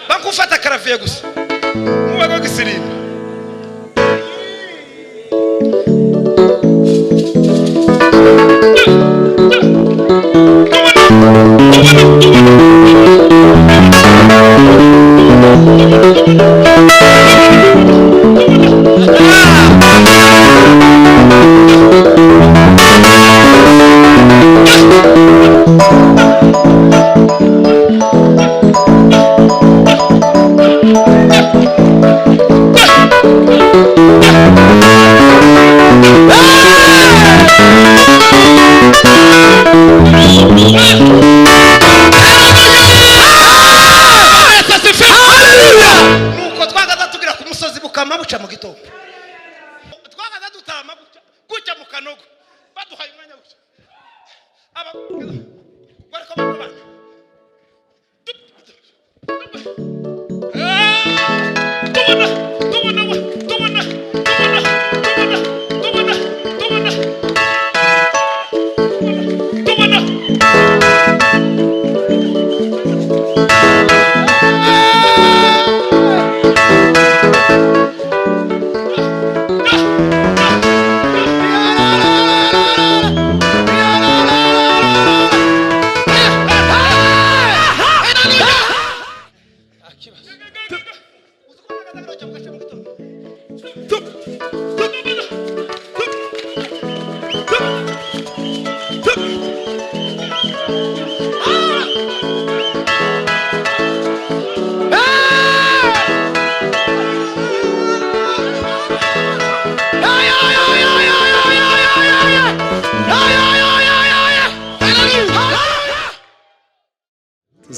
bakufata karaviye gusa mubago gisirimba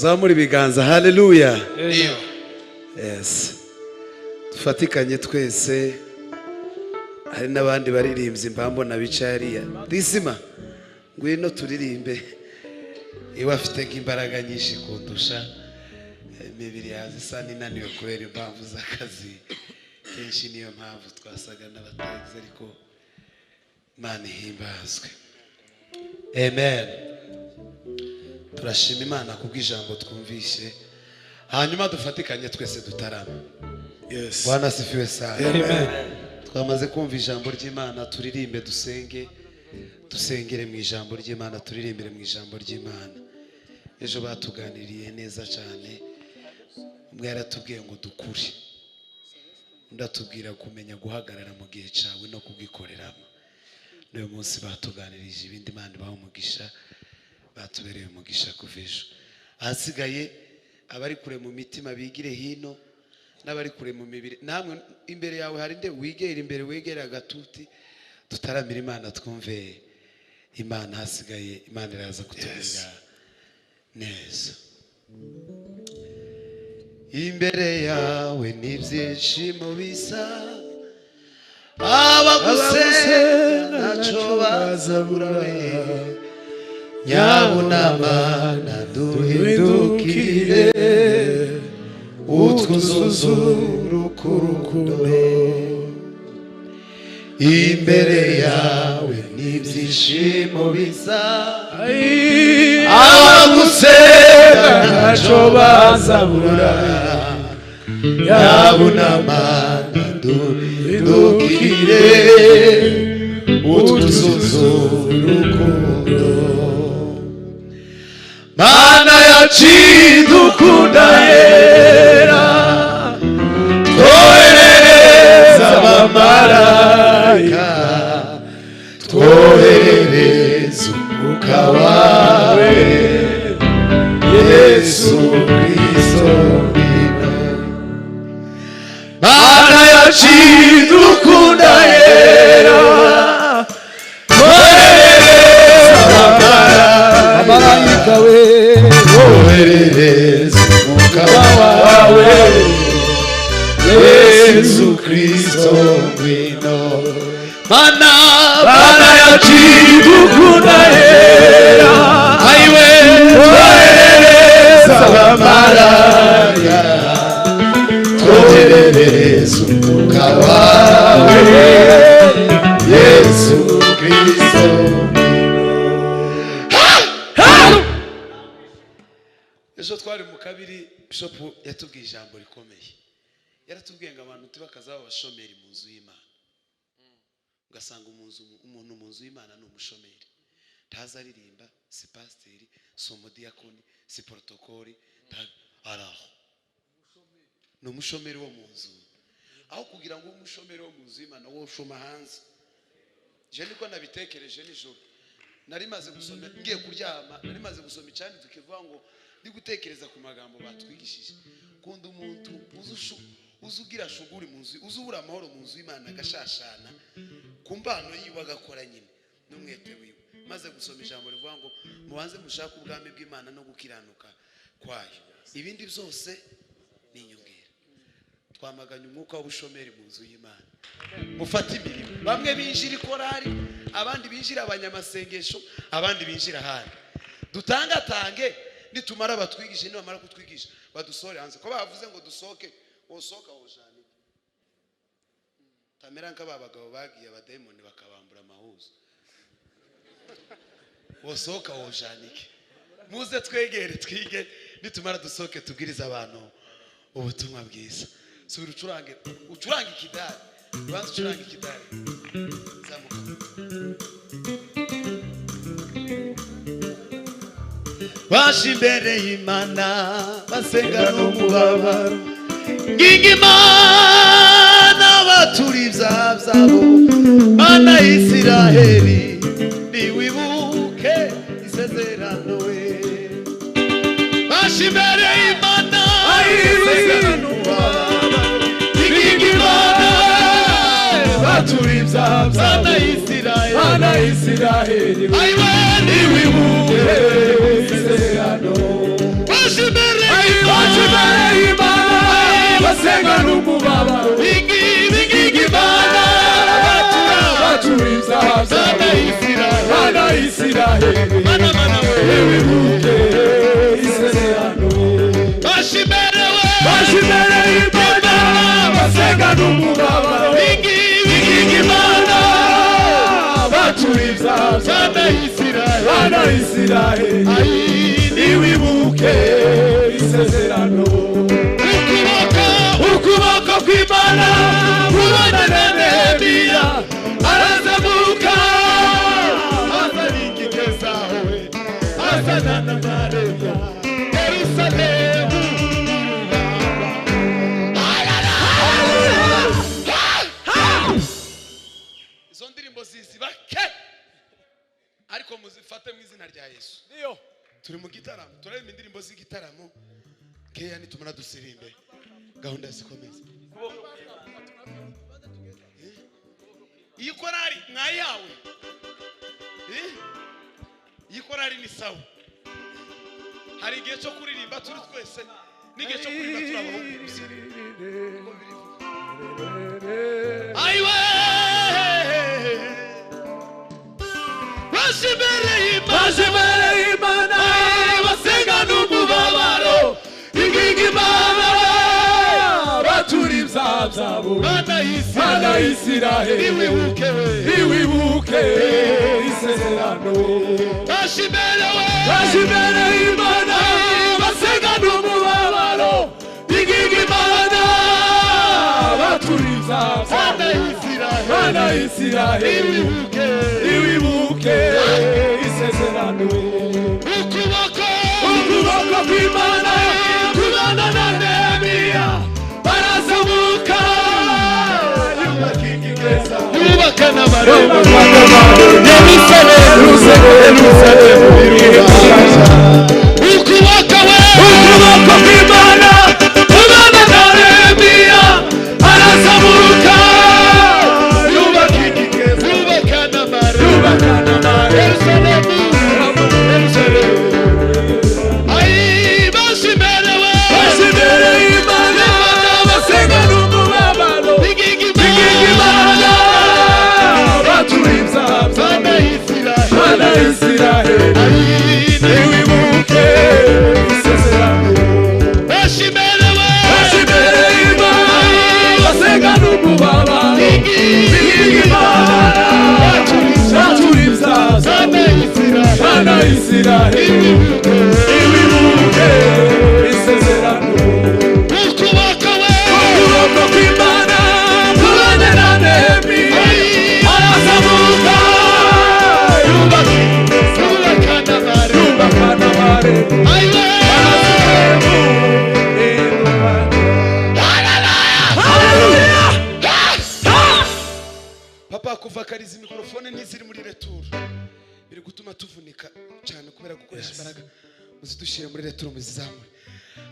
zamuri biganza. Haleluya. Yes. Tufatikanye twese. Hari nabandi baririmbye mbambona bicariya. Risima ngwino turirimbe. Iwe afite imbaraga nyinshi kundusha. Imibiri yazi isa ninaniwe kubera impamvu z'akazi. Kenshi niyo mpamvu twasaga n'abatagize ariko Imana ihimbazwe. Amen. Turashima Imana kubw'ijambo twumvishe. Hanyuma dufatikanye twese dutarama. Yes. Bwana asifiwe sana. Amen. Twamaze kumva ijambo ry'Imana, turirimbe dusenge. Dusengere mu ijambo ry'Imana, turirimbire mu ijambo ry'Imana. Ejo batuganiriye neza cyane. Umwe yaratubwiye ngo dukuri. Ndatubwira kumenya guhagarara mu gihe cyawe no kugikoreramo. N'uyu munsi batuganirije ibindi Imana baho umugisha. Batubereye umugisha kuvejo. Ahasigaye abari kure mu mitima bigire hino n'abari kure mu mibiri. Namwe imbere yawe hari nde wigera imbere wegera agatuti tutaramira Imana twumve Imana. Hasigaye Imana iraza kutubwira neza. Imbere yawe n'ibyishimo bisa abagusenga ntacyo bazabura nyabunama duhindukire utwuzuza urukundo. Imbere yawe n'ibyishimo bisa abagusenga ntacyo bazabura nyabunama duhindukire utwuzuza urukundo. Mana yacidukunda yera twoherereza abamarayika twoherereza umwuka wawe Yesu Kristo wino. Mana yacidukunda yera twoherereza abamarayika twoherereza umwuka wawe Yesu Kristo wino. Mana yacidukunda yera aiwe twoherereza abamarayika twoherereza umwuka wawe Yesu Kristo. ejo twari mu kabiri bishop yatubwiye ijambo rikomeye. Yaratubwiye ngo abantu tibakaza abashomeri mu nzu y'Imana. Ugasanga umuntu mu nzu y'Imana ni umushomeri. Ntaza aririmba, si pasiteri, si umudiyakoni, si protokoli, araho. Ni umushomeri wo mu nzu. Aho kugira ngo umushomeri wo mu nzu y'Imana wo shoma hanze. Je niko nabitekereje nijoro. Nari maze gusoma ngiye kuryama, nari maze gusoma icandi tukivuga ngo ndi gutekereza ku magambo batwigishije. Kunda umuntu uzugira shuguri mu nzu, uzubura amahoro mu nzu y'Imana agashashana. Kumbano yiwe agakora nyine n'umwete wiwe. Maze gusoma ijambo rivuga ngo mubanze mushaka ubwami bw'Imana no gukiranuka kwayo. Ibindi byose ni inyongera. Twamaganye umwuka w'ubushomeri mu nzu y'Imana. Mufata imirimo. Bamwe binjira ikorari, abandi binjira abanyamasengesho, abandi binjira ahandi. Dutangatange nitumara batwigisha, nibamara kutwigisha badusore hanze. Ko bavuze ngo dusoke, wosoka wojani. Tamera nk'aba bagabo bagiye abademoni bakabambura amahuzo. Wosoka wojanike. Muze twegere twige nitumara dusoke tubwiriza abantu ubutumwa bwiza. Sura ucurange ikidari. Banza ucurange ikidari. Zamuka. Bashimbere y'Imana basenga no mubabaro. Ngingimana baturiza byabo. Mana Isiraheli niwibuke isezerano we. Bashimbere y'Imana basenga no mubabaro. Ngingimana baturiza byabo. Mana Isiraheli niwibuke isezerano. Bashimbere y'Imana basenga n'umubabaro. Ngingimana baturiza byabo. Mana Isiraheli niwibuke isezerano. Bashimbere y'Imana basenga n'umubabaro. Ngingimana baturiza byabo. Mana Isiraheli niwibuke isezerano. Ukuboko kw'Imana kubana na Nehemiya arazamuka azana ingigeza we azana na Mareya Yerusalemu. Izo ndirimbo zizibake ariko muzifate mu izina rya Yesu. Niyo turi mu gitaramo, turarema indirimbo z'igitaramo keya nitumara dusirimbe gahunda zikomeza. Iyi korari mwayawe, iyi korari ni sawa. Hari igihe cyo kuririmba turi twese n'igihe cyo kuririmba turi abahungu gusa. Aiwe Bashimbere y'Imana basenga n'umubabaro. Ngingimana baturiza byabo. Mana Isiraheli niwibuke isezerano. Bashimbere y'Imana basenga n'umubabaro. Ngingimana baturiza byabo. Mana Isiraheli niwibuke isezerano. Ukuboko kw'Imana kubana na Nehemiya barazamuka yubaka n'amarembo Yerusalemu. Ukuboko kw'Imana kubana na Nehemiya barazamuka yubaka n'amarembo Yerusalemu. Bashimbere y'Imana basenga n'umubabaro. Ngingimana baturiza byabo. Mana Isiraheli niwibuke muzidushire muri retro muzizamure.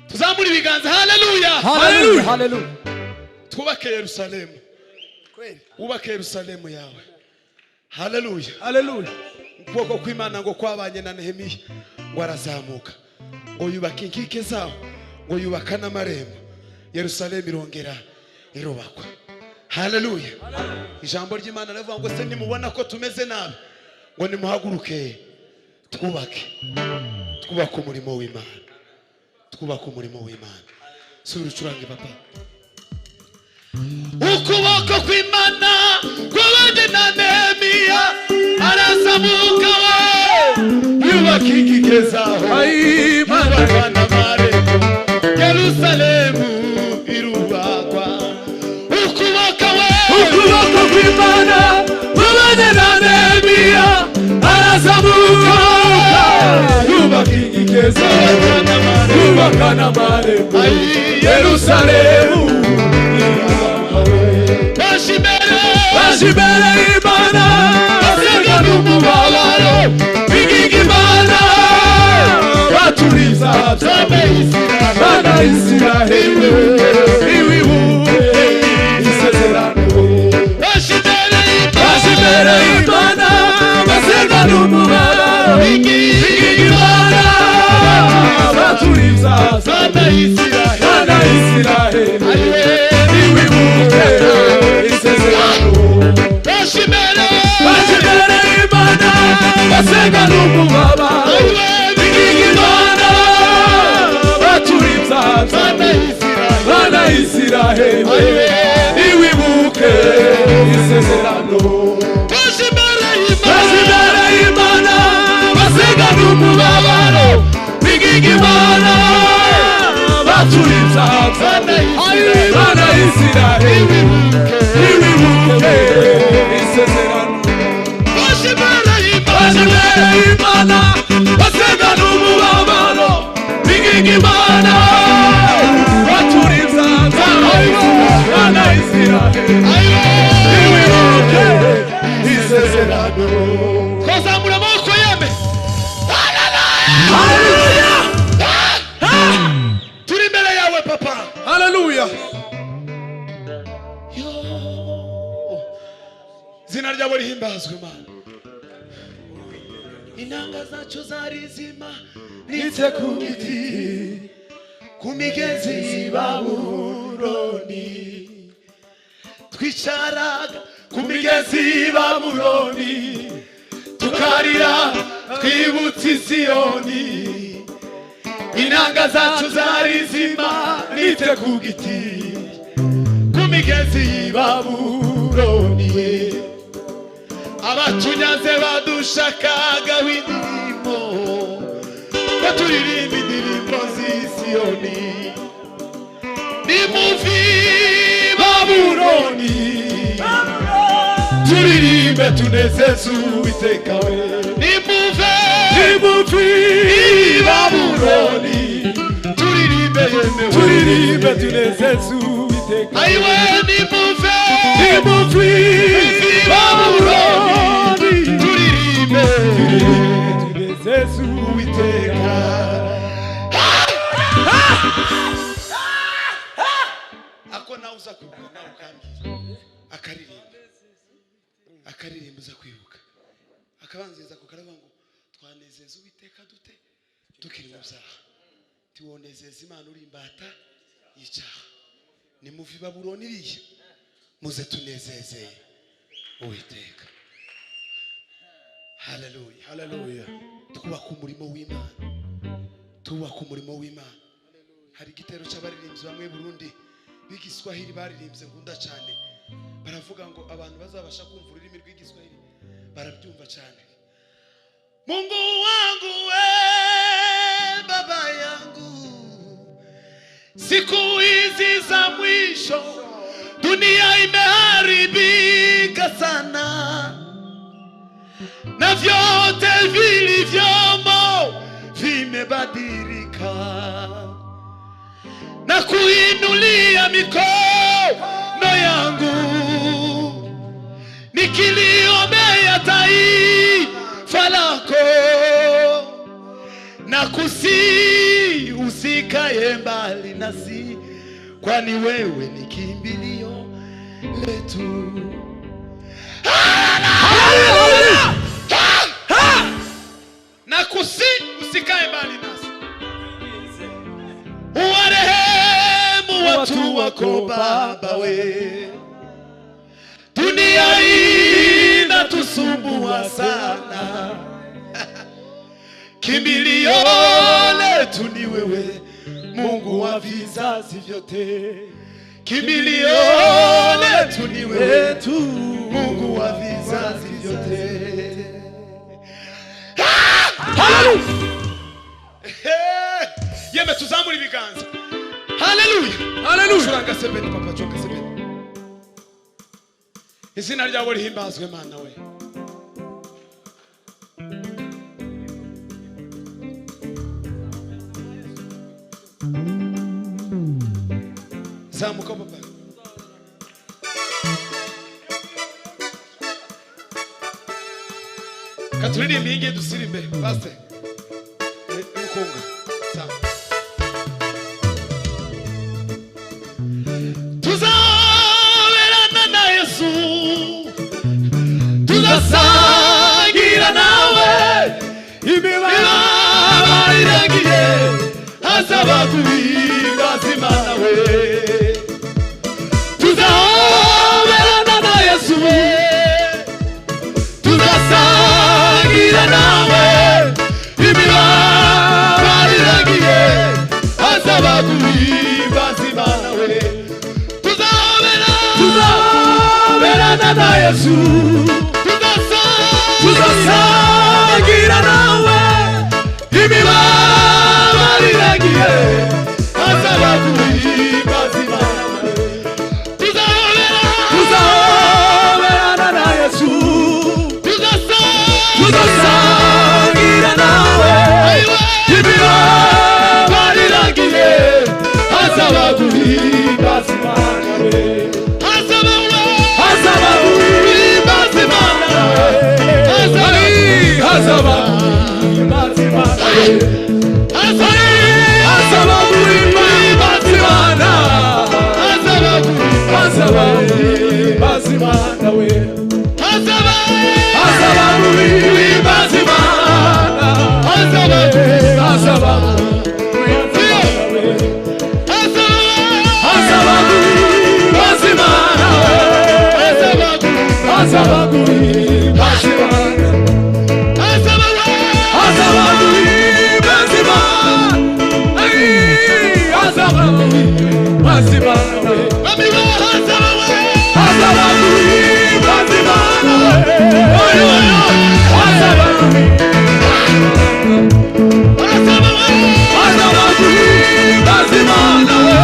Tuzamure ibiganza. Haleluya. Haleluya. Haleluya. Twubake Yerusalemu. Kweli. Ubake Yerusalemu yawe. Haleluya. Haleluya. Ukuboko kw'Imana ngo kwabanye na Nehemiya ngo arazamuka. Ngo yubaka inkike zawo. Ngo yubaka n'amarembo. Yerusalemu irongera irubakwa. Haleluya. Ijambo ry'Imana rivuga ngo se nimubona ko tumeze nabi ngo nimuhaguruke twubake. Twubaka umurimo w'Imana. Twubaka umurimo w'Imana. Sura ucurange papa. Ukuboko kw'Imana kwabanye na Nehemiya arazamuka yubaka inkike zawo. Yubaka n'amarembo. Yerusalemu irubakwa. Ukuboko kw'Imana kwabanye na Nehemiya arazamuka yubaka inkike zawo. Yubaka n'amarembo. Yerusalemu Bashimere Imana basenga n'umubabaro bigiga Imana baturiza bana Isiraheli iwibuke isezerano. Bashimere Imana basenga n'umubabaro bigiga Imana baturiza bana Isiraheli iwibuke isezerano. Bashimere Imana basenga n'umubabaro bigiga Imana baturiza bana Isiraheli iwibuke isezerano. Bashimere Imana basenga n'umubabaro bigiga Imana baturiza bana Isiraheli iwibuke isezerano. Bashimere Imana basenga n'umubabaro bigiga Imana baturiza bana Isiraheli iwibuke isezerano. Kozamura amaboko yeme. Haleluya. Turi imbere yawe papa. Haleluya. Zina ryawe rihimbazwe Mana. Inanga zacu zari zima nitse ku giti ku migezi Babuloni. Twicaraga ku migezi Babuloni tukarira twibutse Siyoni. Inanga zacu zari zima nitse ku giti ku migezi Babuloni. Abatunyaze badushakaga w'indirimbo baturirimba indirimbo z'Isiyoni. Nimuvi Babuloni turirimbe tunezeze Uwiteka we. Nimuvi Babuloni turirimbe tunezeze Uwiteka. Aiwe nimuvi Babuloni turirimbe tunezeze Uwiteka. Ako nawe uza kwibuka nawe ukambwira akaririmba uza kwibuka akabanziriza ku karavuga ngo twanezeza Uwiteka dute dukiri mu byaha tiwonezeza Imana uri imbata y'icyaha. Nimuvi Babuloni iriya muze tunezeze Uwiteka. Haleluya. Haleluya. Twubaka umurimo w'Imana. Twubaka umurimo w'Imana. Hari igitero cy'abaririmbyi bamwe Burundi b'igiswahili baririmbye ngunda cyane. Baravuga ngo abantu bazabasha kumva ururimi rw'igiswahili barabyumva cyane. Mungu wangu we baba yangu, siku hizi za mwisho dunia imeharibika sana, na vyote vilivyomo vimebadilika, na kuinulia mikono yangu nikiliombea taifa lako, nakusihi usikae mbali nasi, kwani wewe ni kimbilio letu. Haleluya! Nakusihi usikae mbali nasi, uwarehemu watu wako Baba we. Dunia hii inatusumbua sana, kimbilio letu ni wewe, Mungu wa vizazi vyote. Kimbilio letu ni wewe, Mungu wa vizazi vyote. Yeme tuzamuri ibiganza. Haleluya. Haleluya. Shuranga sebeni papa choka sebeni. Izina ryawe rihimbazwe Mana we. Zamuka papa. Katulini mingi dusirimbe pastor. Ukonga. Sawa. Tuzaberana na Yesu, tuzasangira nawe imibabaro iragiye, hazaba guhimbaza Imana we. Tuzaberana na Yesu, tuzasangira nawe imibabaro iragiye, hazaba guhimbaza Imana we. Tuzaberana na Yesu, tuzasangira nawe imibabaro iragiye, hazaba guhimbaza Imana we. Tuzaberana na Yesu, tuzasangira nawe imibabaro iragiye, hazaba guhimbaza Imana we. Hazaba guhimbaza Imana we. Hazaba guhimbaza Imana we. Hazaba guhimbaza Imana. Hazaba guhimbaza Imana we. Hazaba guhimbaza Imana. Hazaba guhimbaza Imana we. Hazaba guhimbaza Imana we. Hazaba guhimbaza Imana. Hazaba guhimbaza Imana. Hazaba guhimbaza Imana we. Hazaba guhimbaza Imana we. Hazaba guhimbaza Imana we.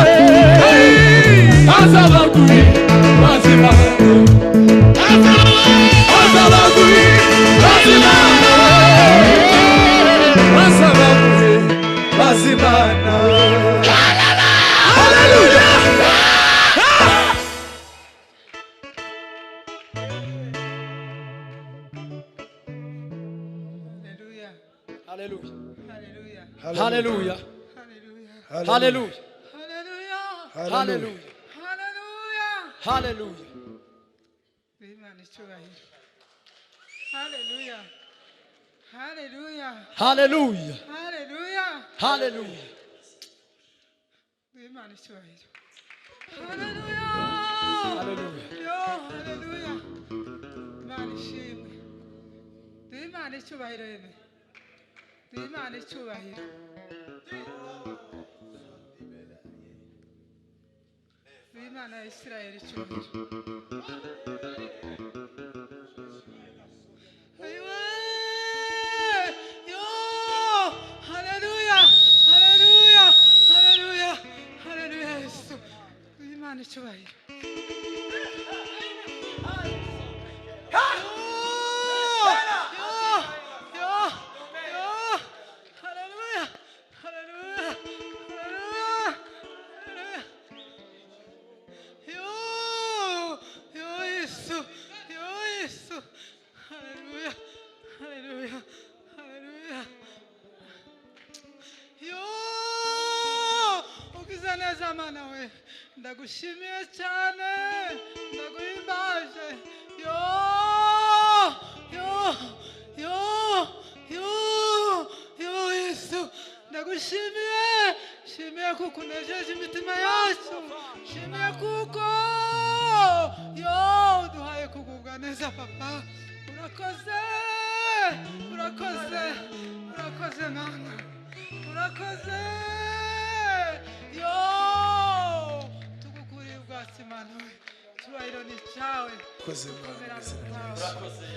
Hazaba guhimbaza Imana. Hazaba guhimbaza Imana. Hazaba guhimbaza Imana. Haleluya. Haleluya. Haleluya. Haleluya. Haleluya. Haleluya. Hallelujah. Hallelujah. Haleluya. Hallelujah. Haleluya. Imana icyubahiro. Hallelujah. Haleluya. Yo, hallelujah. Imana ishimwe. Imana icyubahiro yeme. Imana icyubahiro. Imana ya Isirayeli icyubahiro. neza mana we ndagushimiye cyane ndaguhimbaje yo Yesu ndagushimiye shimiye kuko unejeje imitima yacu shimiye kuko duhaye kugubwa neza papa urakoze mana urakoze tugukuriye ubwatsi mana we icyubahiro ni cyawe urakoze mana urakoze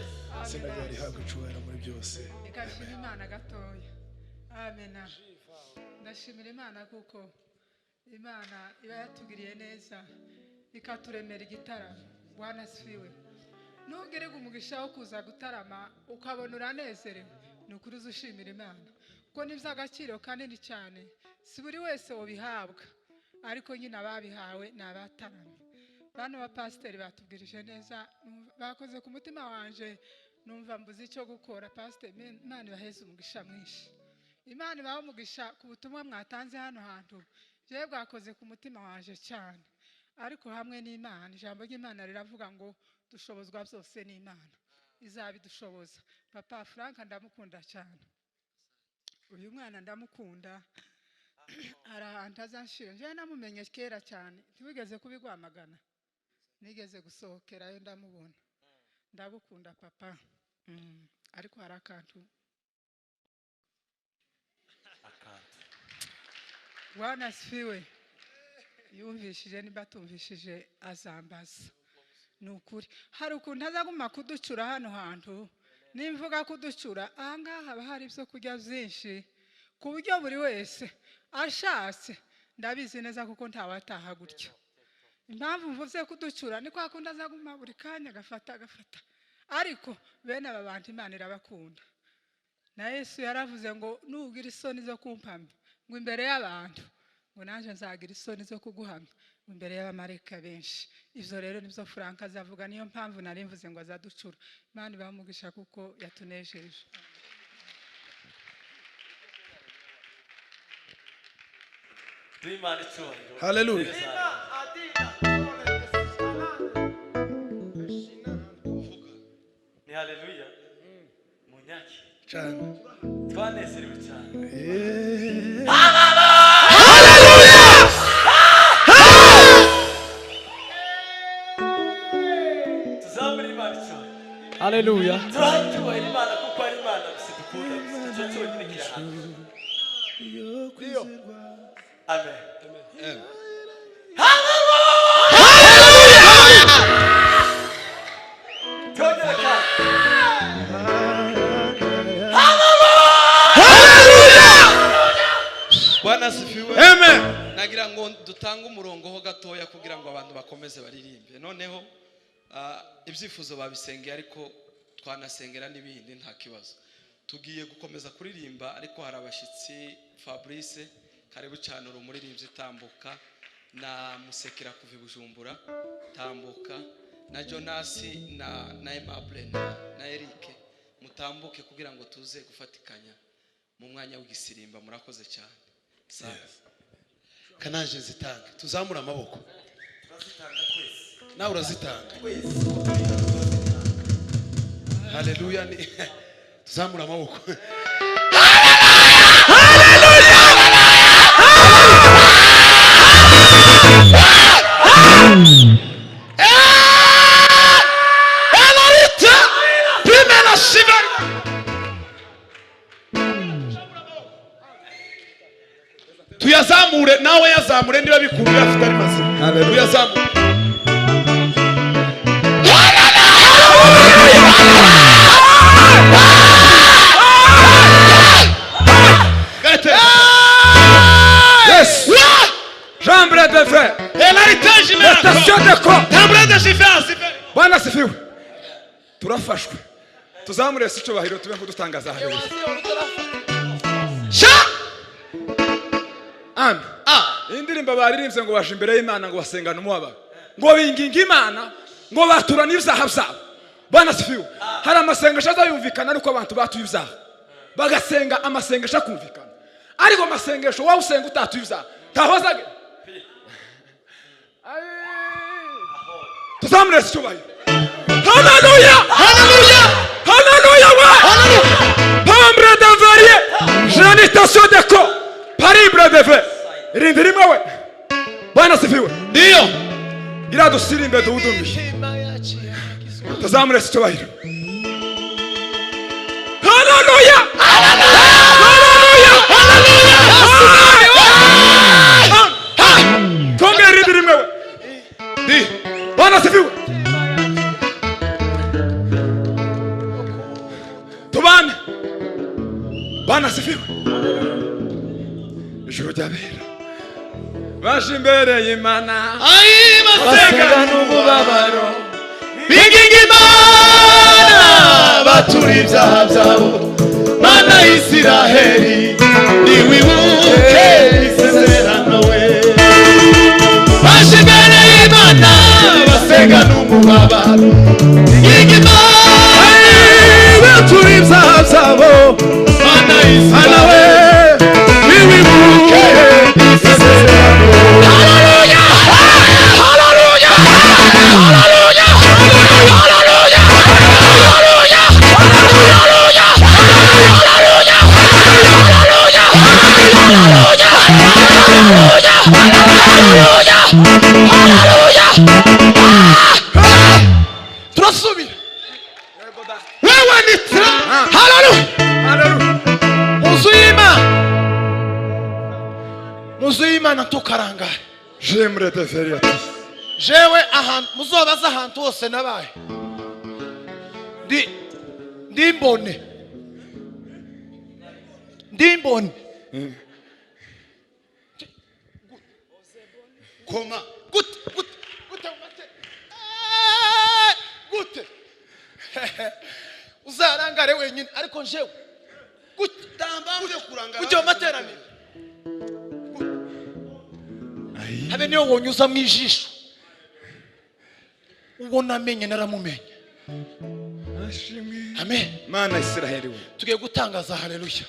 izina ryawe rihabwa icyubahiro muri byose ikashima imana gatoya amena ndashimira imana kuko imana iba yatugiriye neza ikaturemera igitaramo Bwana asifiwe ntugerege umugisha wo kuza gutarama ukabona uranezerewe ni ukuri uzushimira imana kuko ni iby'agaciro kanini cyane si buri wese ubihabwa ariko nyine ababihawe ni abataramye bano bapasiteri batubwirije neza bakoze ku mutima wanje numva mbuze icyo gukora pasiteri imana ibaheze umugisha mwinshi imana ibaha umugisha ku butumwa mwatanze hano hantu jewe bwakoze ku mutima wanje cyane ariko hamwe n'imana ijambo ry'imana riravuga ngo dushobozwa byose n'imana izabidushoboza papa Frank ndamukunda cyane uyu mwana ndamukunda hari ahantu azanshira njyewe namumenye kera cyane ntibigeze kubigwamagana nigeze gusohokerayo ndamubona ndagukunda papa ariko hari akantu Bwana asifiwe yumvishije niba tumvishije azambaza ni ukuri hari ukuntu azaguma kuducura hano hantu nimvuga kuducura ahangaha haba hari ibyo kurya byinshi ku buryo buri wese ashatse ndabizi neza kuko ntawataha gutyo impamvu mvuze kuducura ni kwa kundi azaguma buri kanya agafata ariko bene aba bantu imana irabakunda na Yesu yaravuze ngo nugira isoni zo kumpamya ngo imbere y'abantu ngo nanjye nzagira isoni zo kuguhamya imbere y'abamarayika benshi ivyo rero nivyo Frank azavuga niyo mpamvu nari mvuze ngo azaducura imana ibamugisha kuko yatunejeje haleluya ni haleluya munyaki cyane twanezerewe cyane Haleluya. Turatubaha Imana kuko ari Imana gusa dukunda icyo cyonyine kirahari. Amen. Bwana asifiwe. Amen. Nagira ngo dutange umurongo ho gatoya kugira ngo abantu bakomeze baririmbe. Noneho ibyifuzo babisengeye ariko twanasengera n'ibindi nta kibazo. Tugiye gukomeza kuririmba ariko hari abashitsi Fabrice karibu cyane urumuririmbyi tambuka na Musekera kuva Bujumbura tambuka na Jonas na Aimable na Eric mutambuke kugira ngo tuze gufatikanya mu mwanya w'igisirimba murakoze cyane. Kanaje zitange tuzamura amaboko Turazitanga twese. nawe urazitanga haleluya ni tuzamura amaboko tuyazamure nawe yazamure niba bikubira afite ari mazina tuyazamure yes chambre de frère station de corps Bwana asifiwe turafashwe tuzamure si cyubahiro tube kudutangaza haleluya Amen. Indirimbo baririmbye ngo baje imbere y'Imana ngo basengana umubabaro. Ngo binginga Imana ngo baturana ibyaha byabo. Bwana asifiwe. Hari amasengesho azayumvikana ariko abantu batuye ibyaha. Bagasenga amasengesho akumvikana. Ariko amasengesho wawe usenga utatuye ibyaha. Tahozage. tuzamure icyubahiro. Haleluya, haleluya, haleluya wa pambre de varie janitation de co paribre de ve irindi rimwe we Bwana sifiwe. Ndio iradusirimbe duhudumishe tuzamure icyubahiro. Haleluya, haleluya, haleluya, haleluya. Tongera irindi rimwe we ndi Bwana sifiwe. Tubane Bwana sifiwe. Ijuru ryabera baje imbere y'Imana basenga n'umubabaro biginga Imana batura ibyaha byabo. Mana Isiraheli niwibuke isezerano we. Baje imbere y'Imana basenga n'umubabaro biginga Imana batura ibyaha byabo. Mana Isiraheli niwibuke isezerano. Haleluya, haleluya, haleluya, haleluya, haleluya, haleluya, turasubira wewe nitra. Haleluya, muzu y'Imana tukarangara. J'aimerais te faire attention. Jewe ahantu muzobaza ahantu hose nabaye ndimbone koma gute uzarangare wenyine ariko jewe gute ndambamwe kurangara ujye materaniro habe niyo wonyuza mu ijisho ubona amenye naramumenye. Amen. Mana Isiraheli we tugiye gutangaza. Haleluya.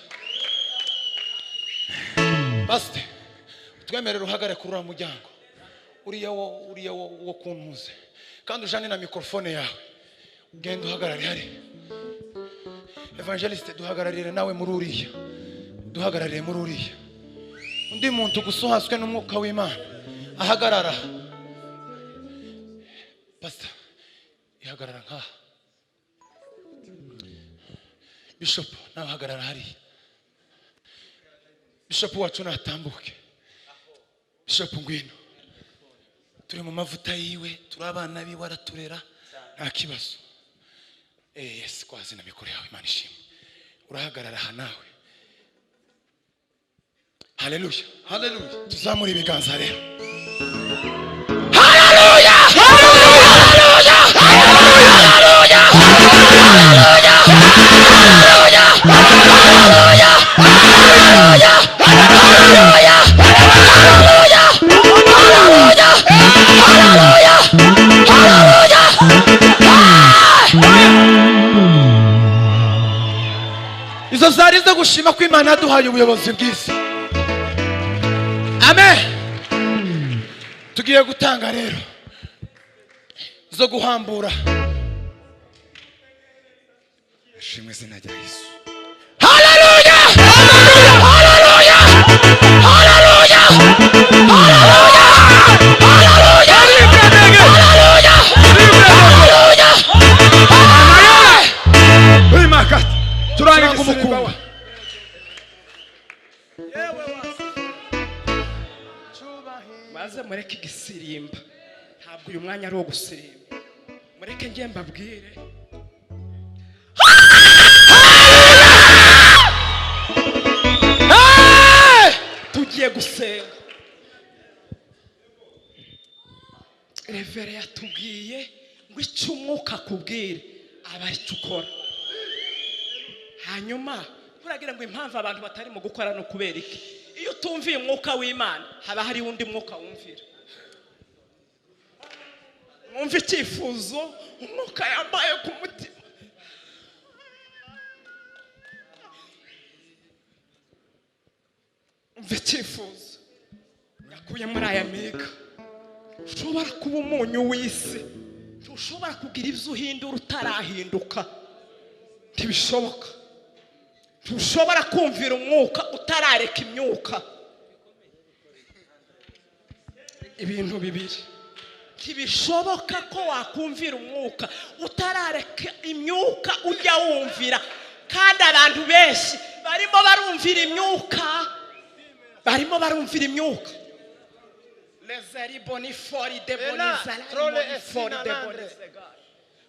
Pastor twemerera uhagare kuri uriya muryango uriya wo kuntuze kandi ujane na mikrofone yawe ugenda uhagarare hari. Evangeliste duhagararire nawe muri uriya duhagararire muri uriya undi muntu gusohaswe n'umwuka w'Imana ahagarara. Pastor ihagarara nka Bishop nawe hagarara hari. Bishop wacu natambuke. Bishop ngwino turi mu mavuta yiwe turi abana biwe araturera nta kibazo. Yes kwazi na mikoro yawe Imana ishimwe urahagarara aha nawe. Haleluya, haleluya. Tuzamura ibiganza rero. Haleluya, haleluya, haleluya, haleluya, haleluya, haleluya, haleluya, haleluya, haleluya, izo zari zo gushima ko Imana yaduhaye ubuyobozi bwiza. Amen. Tugiye gutanga rero zo guhambura. Shimwe izina rya Yesu. Haleluya, haleluya, haleluya, haleluya, haleluya, haleluya, haleluya, haleluya. Uri makati turanga umukungu. maze mureke igisirimba ntabwo uyu mwanya ari wo gusirimba mureke ngiye mbabwire tugiye gusenga. Revere yatubwiye ngo icyo umwuka akubwire aba ari cyo ukora. Hanyuma turagira ngo impamvu abantu batari mu gukora no kubera iki? Iyo tumviye umwuka w'Imana haba hari undi mwuka wumvira. Mwumva icyifuzo umwuka yambaye ku mutima. Mwumva icyifuzo yakuye muri aya mega. Ushobora kuba umunyu w'isi ntushobora kugira ibyo uhindura utarahinduka, ntibishoboka. ntushobora kumvira umwuka utarareka imyuka. ibintu bibiri, ntibishoboka ko wakumvira umwuka utarareka imyuka ujya wumvira. kandi abantu benshi barimo barumvira imyuka. Lezeri bonifori de bonizala bonifori de bonizega.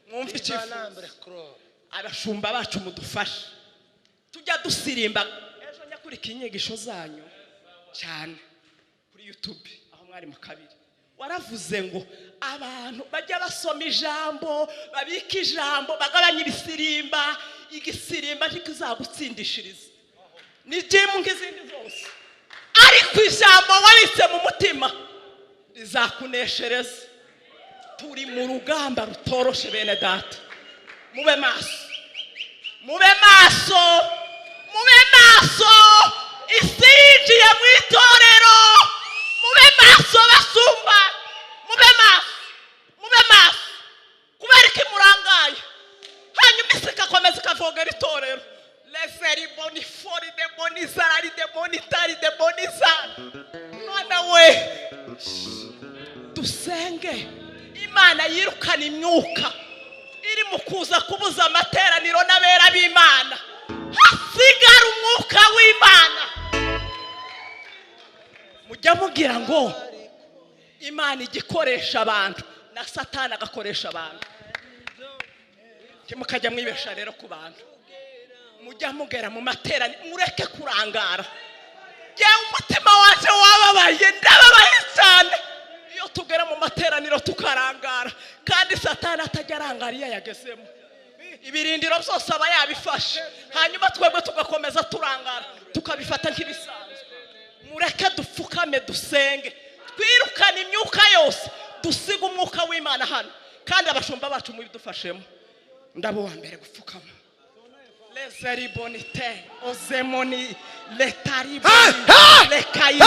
Mwumva icyifuzo abashumba bacu mudufashe tujya dusirimba. ejo nyakurikira inyigisho zanyu cyane kuri YouTube aho mwari mu kabiri, waravuze ngo abantu bajya basoma ijambo, babika ijambo, bagabanya ibisirimba. igisirimba ntikizagutsindishiriza ni jimu nk'izindi zose, ariko ijambo wabitse mu mutima rizakuneshereza. turi mu rugamba rutoroshe bene data, mube maso, mube maso, mube maso. isi yinjiye mu itorero, mube maso basumba, mube maso, mube maso. kubera iki murangaye? hanyuma isi ikakomeza ikavogera itorero. leseri bonifori de bonizari de bonitari de bonizari. mwana we dusenge Imana yirukana imyuka iri mu kuza kubuza amateraniro n'abera b'Imana. hasigara umwuka w'Imana. mujya mugira ngo Imana igikoresha abantu na Satani agakoresha abantu. mukajya mwibesha rero ku bantu. mujya mugera mu materaniro mureke kurangara. yewe umutima waje wababaye, ndababaye cyane iyo tugera mu materaniro tukarangara. kandi Satani atajya arangara iyo yagezemo. ibirindiro byose aba yabifashe, hanyuma twebwe tugakomeza turangara tukabifata nk'ibisanzwe. mureke dupfukame dusenge, twirukane imyuka yose, dusiga umwuka w'Imana hano. kandi abashumba bacu mubidufashemo. ndabo wa mbere gupfukama. leseri bonite ozemoni letari lekai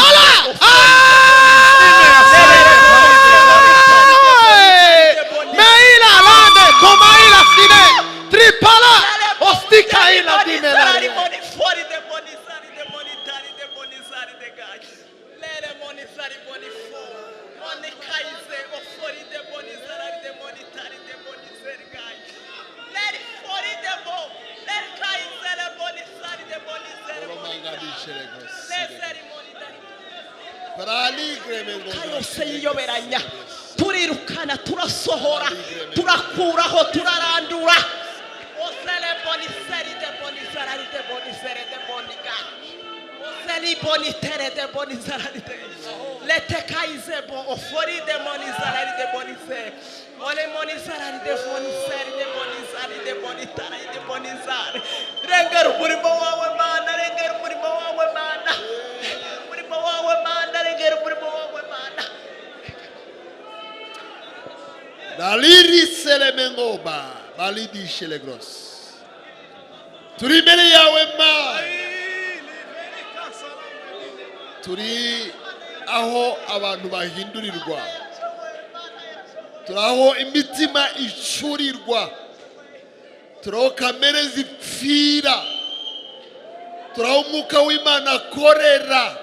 meila lande komaila sine tripala ostikaila dimela bonifori de bonizari de bonitari de bonizari de gai lere bonizari bonifo monikaize ofori de bonizari de bonitari de bonizari gai lere fori de bo lere kaize de bonizari de bonizari leseri bonitari kayose yiyoberanya. turirukana, turasohora, turakuraho, turarandura. osele boniseri de bonizari de bonizari de boniga oseli bonitere de bonizari de lete kaize bo ofori de bonizari de bonizari ole bonizari de bonizari de bonizari de bonitari de bonizari. rengera umurimo wawe Mana, rengera umurimo wawe Mana, umurimo wawe Mana, rengera umurimo wawe Mana. daliri selemengoba balidi shelegros. turi imbere yawe Mana, turi aho abantu bahindurirwa, turi aho imitima icurirwa, turi aho kamere zipfira, turi aho umwuka w'Imana akorera.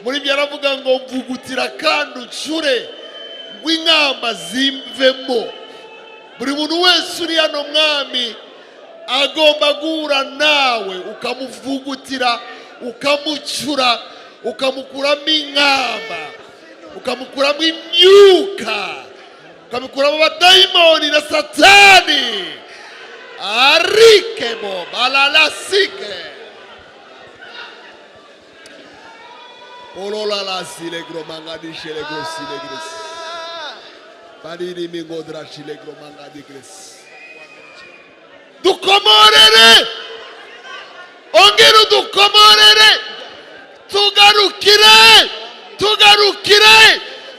muri byo aravuga ngo mvugutira kandi ucure ngo inkamba zimvemo. buri muntu wese uri hano Mwami agomba guhura nawe ukamuvugutira, ukamucura, ukamukuramo inkamba, ukamukuramo imyuka, ukamukuramo abadayimoni na Satani. arikebo balalasike ololala silegro mangadi shelegro silegres baliri mingodra shilegro mangadi gres. dukomorere, ongeru dukomorere, tugarukire, tugarukire,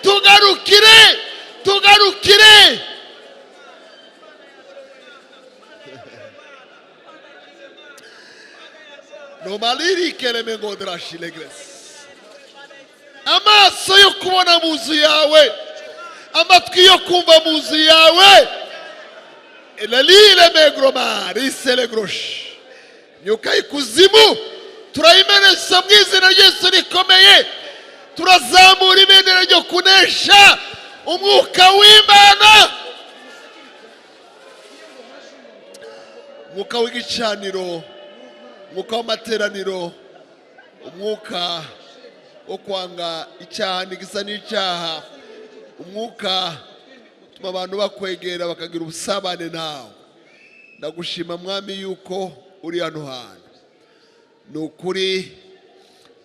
tugarukire, tugarukire. no maliri keleme ngodra shilegres. amaso yo kubona mu nzu yawe, amatwi yo kumva mu nzu yawe. Elalile megroma risele grosh. Myuka ikuzimu turayimenesha mu izina ry'Yesu rikomeye. Turazamura ibendera ryo kunesha umwuka w'Imana, umwuka w'igicaniro, umwuka w'amateraniro, umwuka wo kwanga icyaha n'igisa n'icyaha, umwuka utuma abantu bakwegera bakagira ubusabane nawe. Ndagushima mwami yuko uri hano hantu. Ni ukuri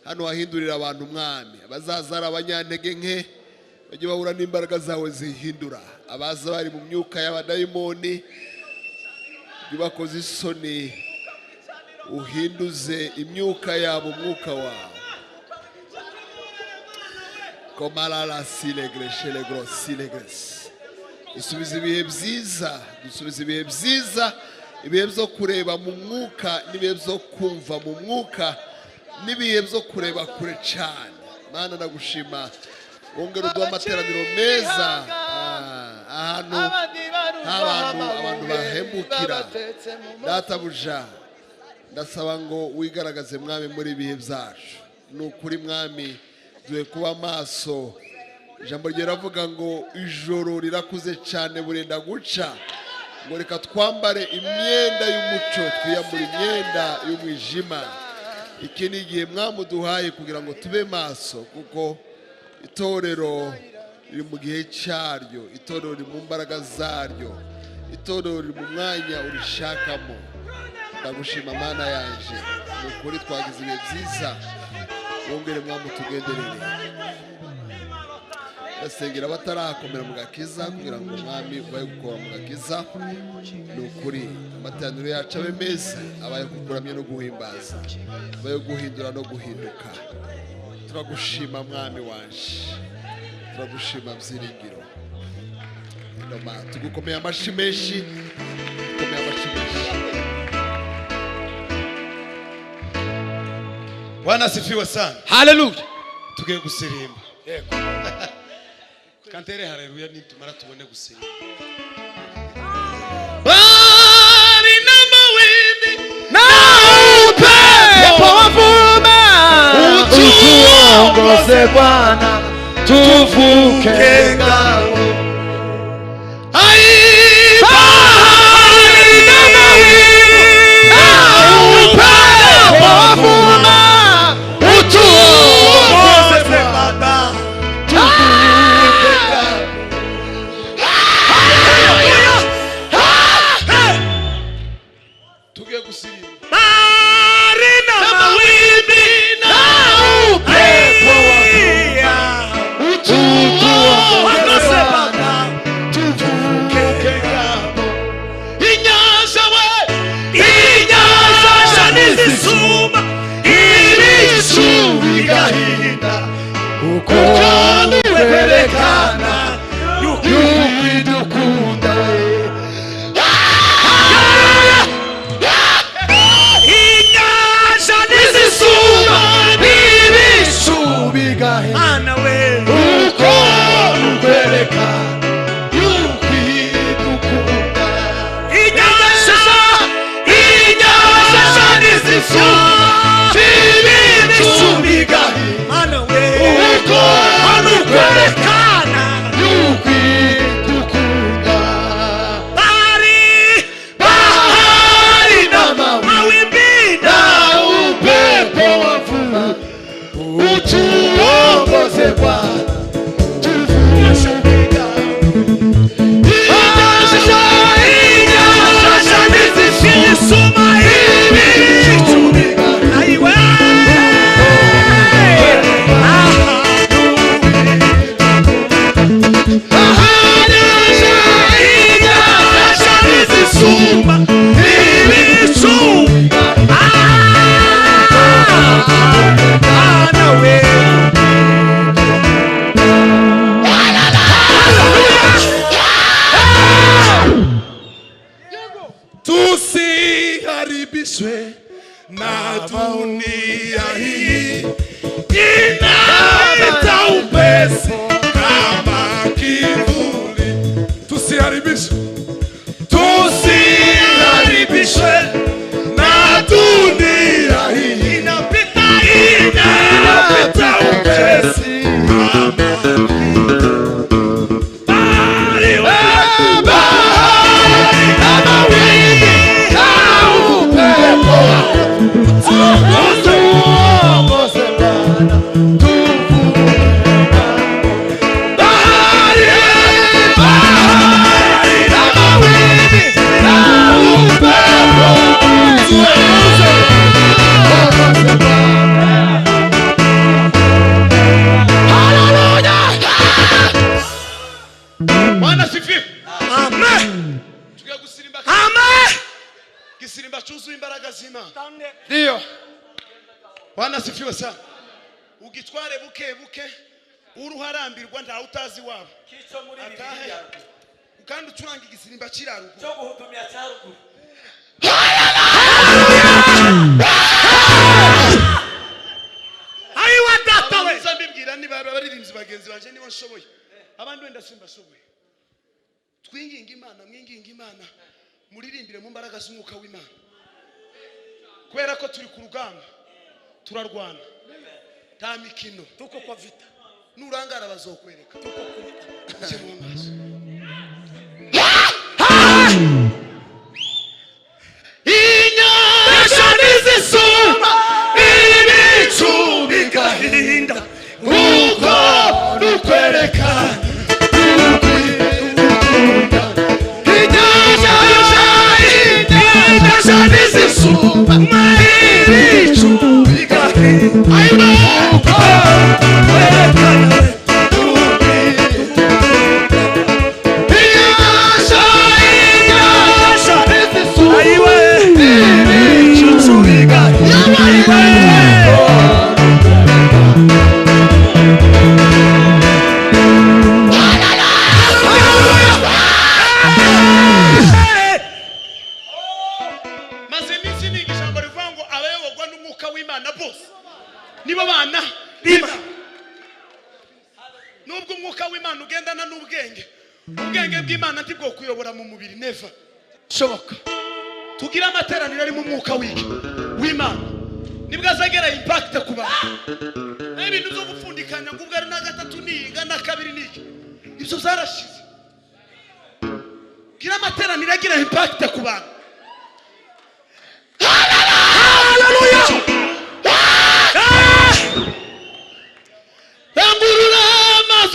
hano hahindurira abantu mwami. Abazaza ari abanyantege nke bajye bahura n'imbaraga zawe zihindura. Abaza bari mu myuka y'abadayimoni bakoze isoni, uhinduze imyuka yabo umwuka wawe. Komalala silegre shelegro silegres. Dusubize ibihe byiza, dusubize ibihe byiza, ibihe byo kureba mu mwuka n'ibihe byo kumva mu mwuka n'ibihe byo kureba kure cyane. Mana ndagushima, wongera uduha amateraniro meza ahantu abantu bahembukira. Databuja ndasaba ngo wigaragaze mwami muri ibihe byacu. Ni ukuri mwami duhe kuba maso. Ijambo ryeravuga ngo ijoro rirakuze cyane burenda guca, ngo reka twambare imyenda y'umucyo twiyambure imyenda y'umwijima. Iki ni igihe mwamuduhaye kugira ngo tube maso, kuko itorero riri mu gihe cyaryo, itorero riri mu mbaraga zaryo, itorero riri mu mwanya urishakamo. Ndagushima Mana yanje, ni ukuri twagize ibihe byiza. Wongere mwamutugenderere. Ndasengera abatarakomera mu gakiza kugira ngo umwami ubaye gukora mu gakiza. Ni ukuri amateraniro yacu abe meza, abaye kukuramya no guhimbaza, abaye guhindura no guhinduka. Turagushima mwami wanje, turagushima byiringiro. Tugukomeye amashyi menshi, tugukomeye amashyi menshi. Bwana asifiwe sana. Haleluya. Tugiye gusirimba. Yego. Kantere haleluya nitumara tubone gusirimba. Bari n'amawimbi Na upepo wavume, utuongoze Bwana, tuvuke ng'ambo. Bahari na mawimbi, na upepo wavume, utuongoze Bwana, tuvuke ng'ambo. Tugiye gusirimba. Ndio. Bwana sifiwe sana. Ugitware buke buke uruharambirwa nta utazi wabo. Kicho muri Bibiliya. Kandi ucuranga igisirimba kirarugo. Cyo guhutumya cyaruguru. Ayi wadata we. Nzambibwira niba baririmbyi bagenzi banje nibo nshoboye. Abandi wenda simba shoboye. Twinginga Imana, mwinginga Imana. Muririmbire mu mbaraga z'umwuka w'Imana. Kubera ko turi ku rugamba turarwana nta mikino Tuko kwa vita. Nurangara bazokwereka tuko kubita cyo mu maso. Inyanja nizisuma ibicu bigahinda uko dukwerekana inyanja nizisuma ibicu bigahinda uko dukwerekana nibo bana bima nubwo umwuka w'Imana ugendana n'ubwenge ubwenge bw'Imana ntibwo kuyobora mu mubiri neva shoboka tugira amateraniro ari mu mwuka w'Imana nibwo azagera impact ku bantu n'ibintu byo gupfundikanya ngo ubwo ari na gatatu niga na kabiri niki ibyo zarashize gira amateraniro agira impact ku bantu. Hallelujah.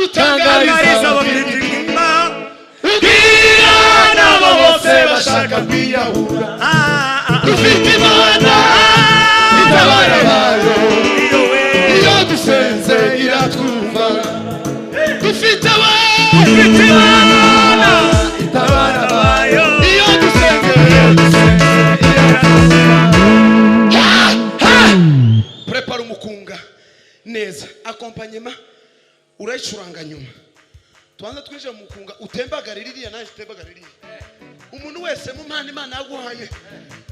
Utangariza abafitirimba ubwira nabo bose bashaka kwiyahura dufite Imana itabara bayo iyo dusenze iratwumva dufite Imana itabara bayo iyo dusenze prepara umukunga neza accompagnement urayicuranga nyuma tubanza twije mu kunga utembagara ririya naje utembagara ririya umuntu wese mu mpano Imana yaguhaye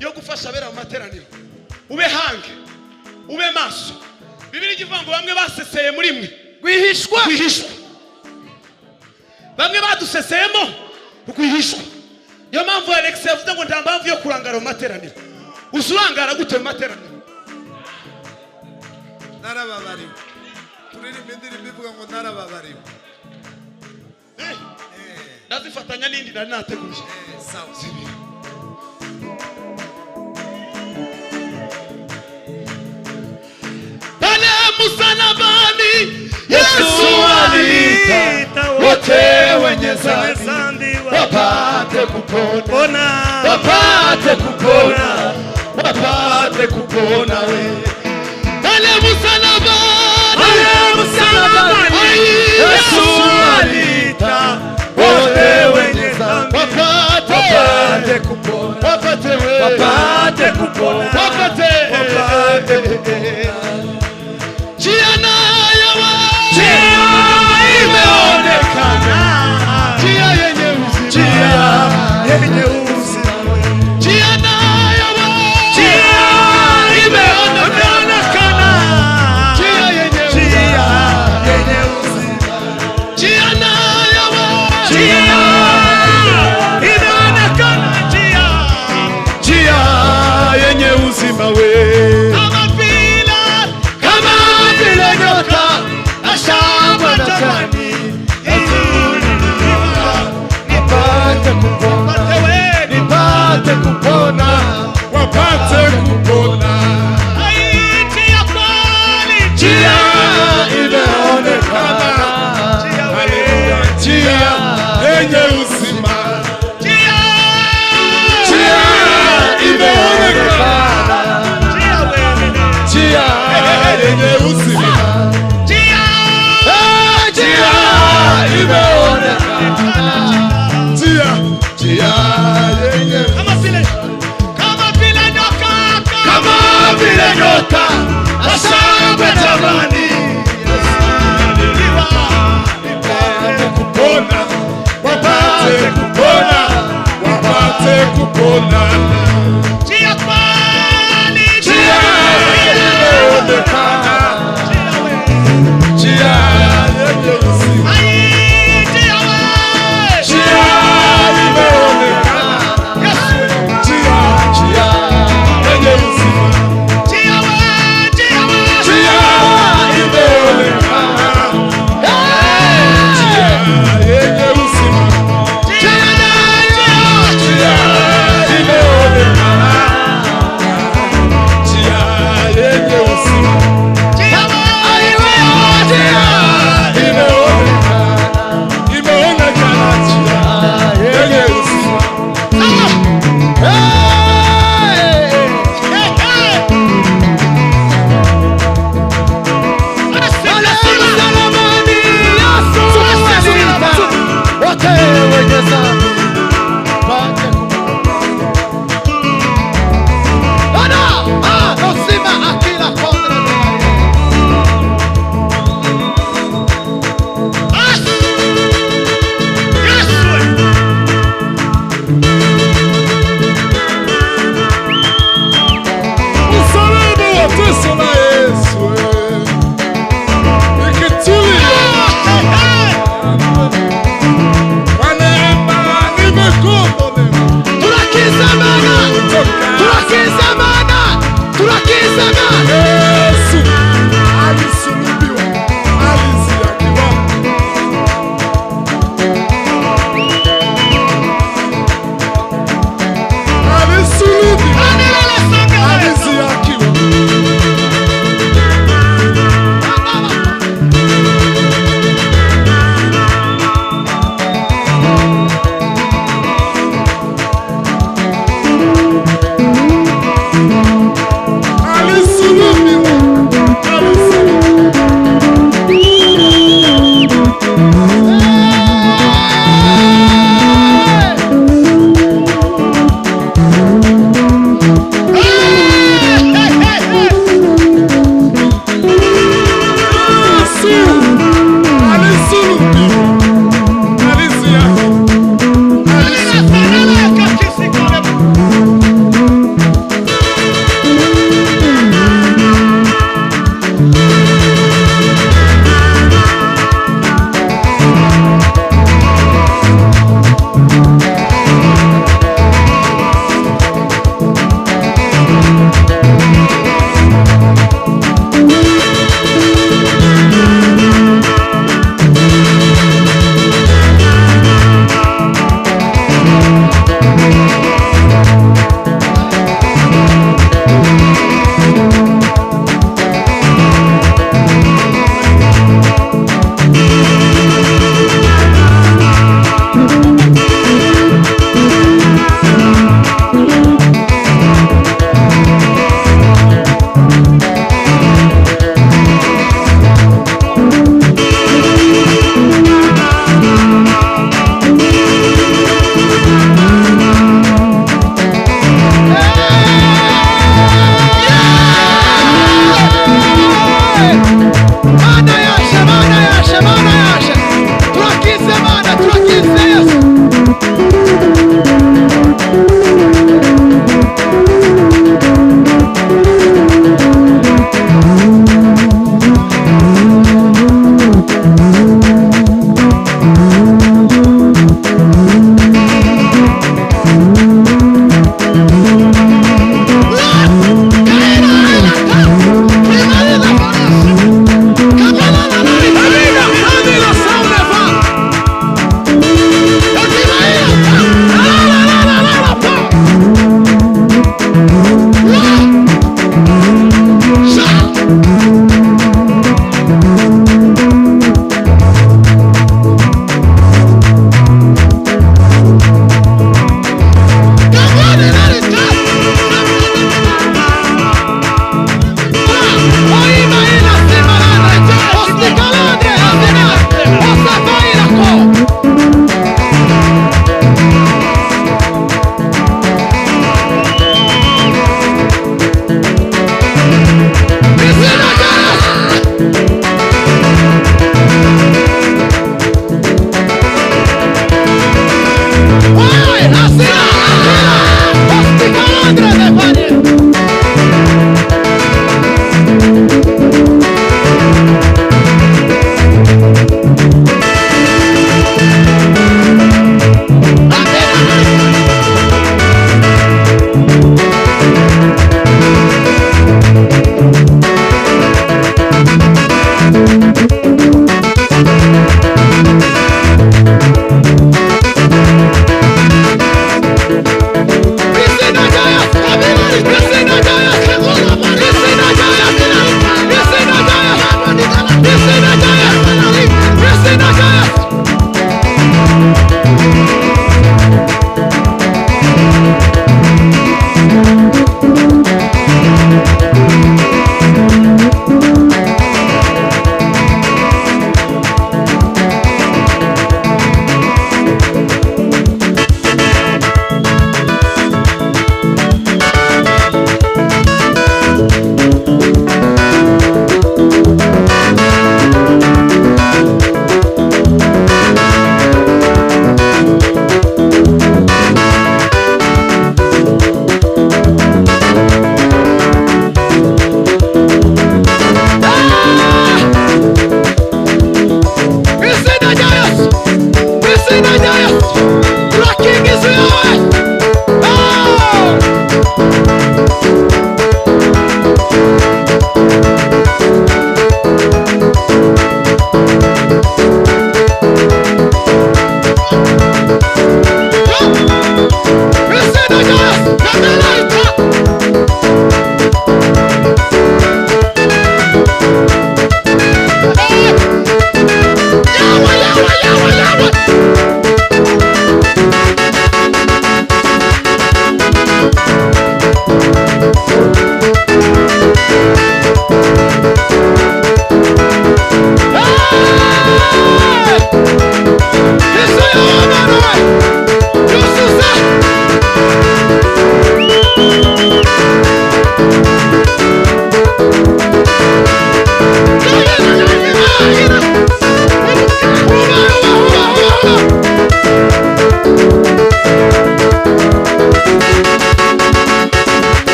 yo gufasha abera mu materaniro ube hange ube maso Bibiliya ivuga ngo bamwe baseseye muri mwe gwihishwa bamwe baduseseyemo gwihishwa yo mpamvu Alex yavuze ngo nta mpamvu yo kurangara mu materaniro usurangara gute mu materaniro narababariwe turirimba indirimbo ivuga ngo narababariwe ndazifatanya n'indi nari nateguye sawa pale msalabani Yesu alita wote wenye dhambi wapate kupona we pale msalabani Yesu alita wote wenye dhambi wapate kupona njia nayo imeonekana njia yenye uzima njia nayo imeonekana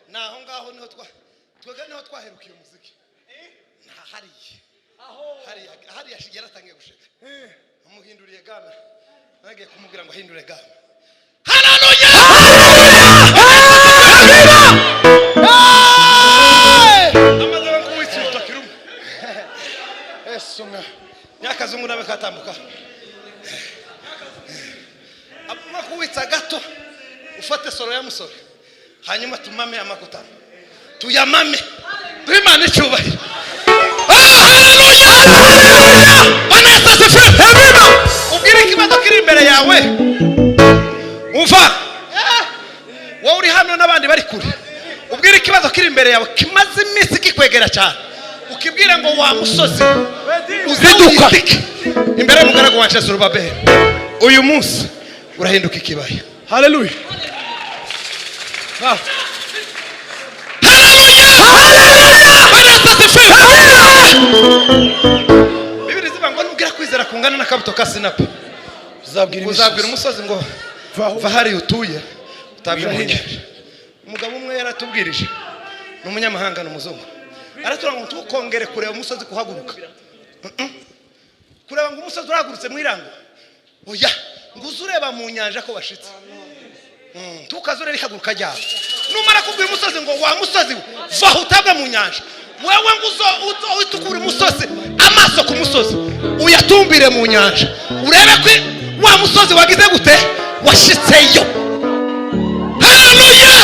naho ngaho niho twega niho twaherukiye umuziki hariya shigera atangiye gushika umuhinduriye game nagiye kumubwira ngo ahindure game. Haleluya! Amaze kuwitsuta kirumu esonga nyakazungu nawe katambuka abuma kuwitsa gato ufate soro ya musore hanyuma tumame amakuta tuyamame Imana icyubahiro. Haleluya! Anasasife haleluya! Ubwire ikibazo kiri imbere yawe umva wowe uri hano n'abandi bari kure ubwire ikibazo kiri imbere yawe kimaze iminsi kikwegera cyane ukibwira ngo wa musozi uziduka imbere y'umugaragu wa Zerubabeli uyu munsi urahinduka ikibaya. Haleluya! Bibiri zivuga ngo nubwira kwizera kungana n'akabuto ka sinapi uzabwira umusozi ngo va hari utuye utabwira umunyanja. Umugabo umwe yaratubwirije n'umunyamahanga n'umuzungu aratura ngo tukongere kureba umusozi kuhaguruka kureba ngo umusozi uragurutse mu irango oya ngo uzureba mu nyanja ko bashitse tukazure rihaguruka ryabo numara kubwira umusozi ngo wa musozi va utabwe mu nyanja wewe ngo utukure umusozi amaso ku musozi uyatumbire mu nyanja urebe ko wa musozi wagize gute washitseyo. Haleluya!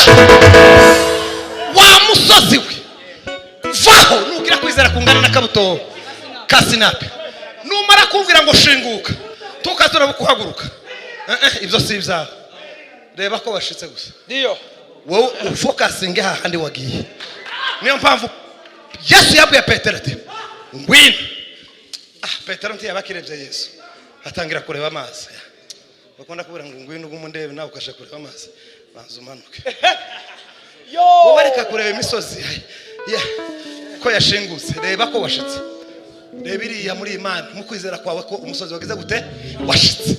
Wa musozi we vaho nugira kwizera kungana n'akabuto ka sinapi numara kumvira ngo shinguka tukazura kuhaguruka ibyo si ibyawe reba ko washitse gusa ndiyo wowe ufokasinge hahandi wagiye. Niyo mpamvu Yesu yabwiye Petero ati ngwino Petero ntiyabakirebye Yesu atangira kureba amazi bakunda kubura ngo ngwino ugumundebe nawe ukasha kureba amazi banza umanuke wowe reka kureba imisozi ko yashingutse reba ko washitse reba iriya muri Imana mu kwizera kwawe ko umusozi wagize gute washitse.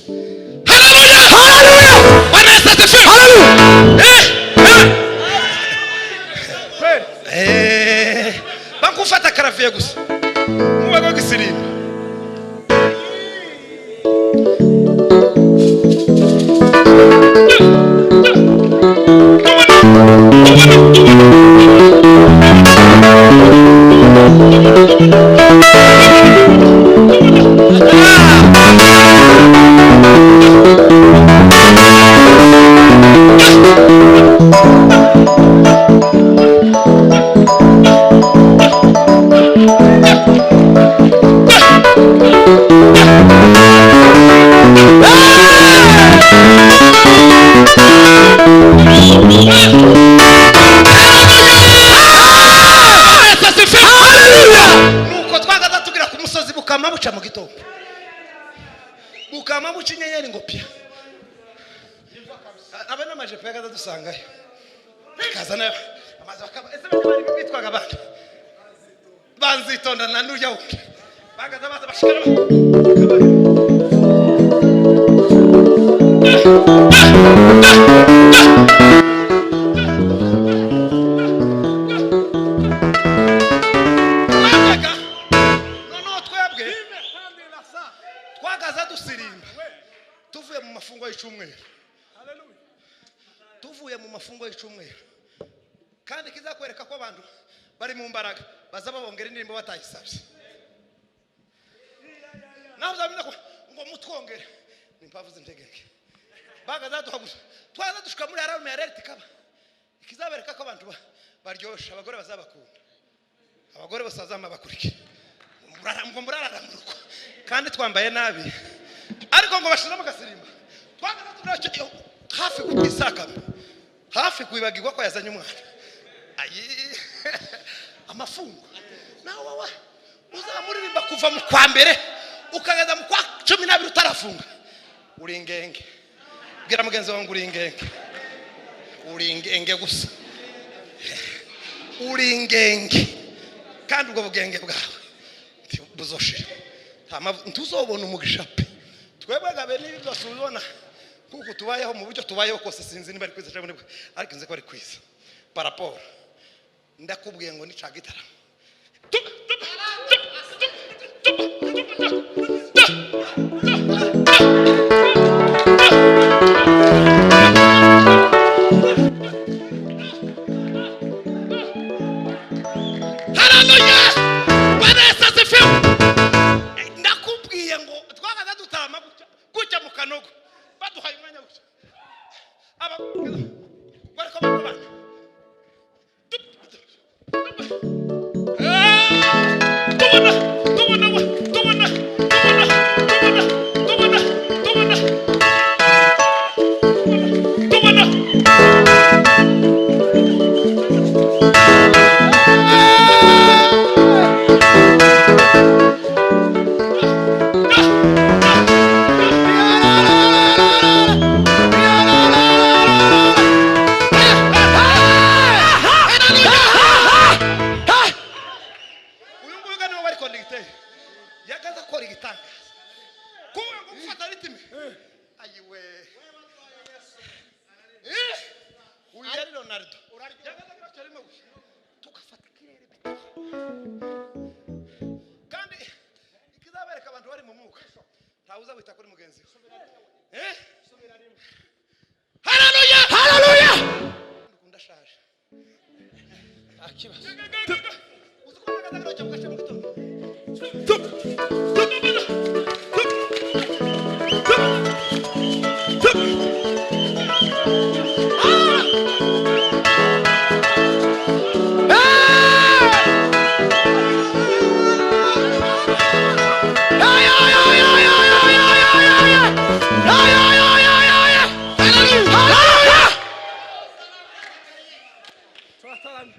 Haleluya! inyenyeri ngo pia abana amajepo yagaza dusangayo kazana amazi bakaba ese bari bitwaga abantu banzitonda na n'urya wundi bagaza baza bashikara twagaza dusirimba tuvuye mu mafungo y'icumweru tuvuye mu mafungo y'icumweru kandi kizakwereka ko abantu bari mu mbaraga baza babongera indirimbo batayisabye naho zabina ko ngo mutwongere nimpavuze ntegeke bagaza duhaguza twaza dushika muri ararume ya reality kaba ikizabereka ko abantu baryosha abagore bazabakunda abagore basazama bakurikira ngo murarara mu rugo kandi twambaye nabi ariko ngo bashizamo gasirimba twagaza tunacyo hafi kutisaka hafi kwibagirwa ko yazanye umwana ayi amafungo nawe wawe uzamuririmba kuva mu kwa mbere ukageza mu kwa 12 utarafunga uri ingenge bwira mugenzi wangu uri ingenge gusa uri ingenge kandi ubwo bugenge bwawe buzoshira ntuzobona umugisha pe twebwe gabe nibi byose ubona kuko tubayeho mu buryo tubayeho kose sinzi niba ari kwiza cyangwa nibwo ariko nzi ko ari kwiza paraporo ndakubwiye ngo ni cagitara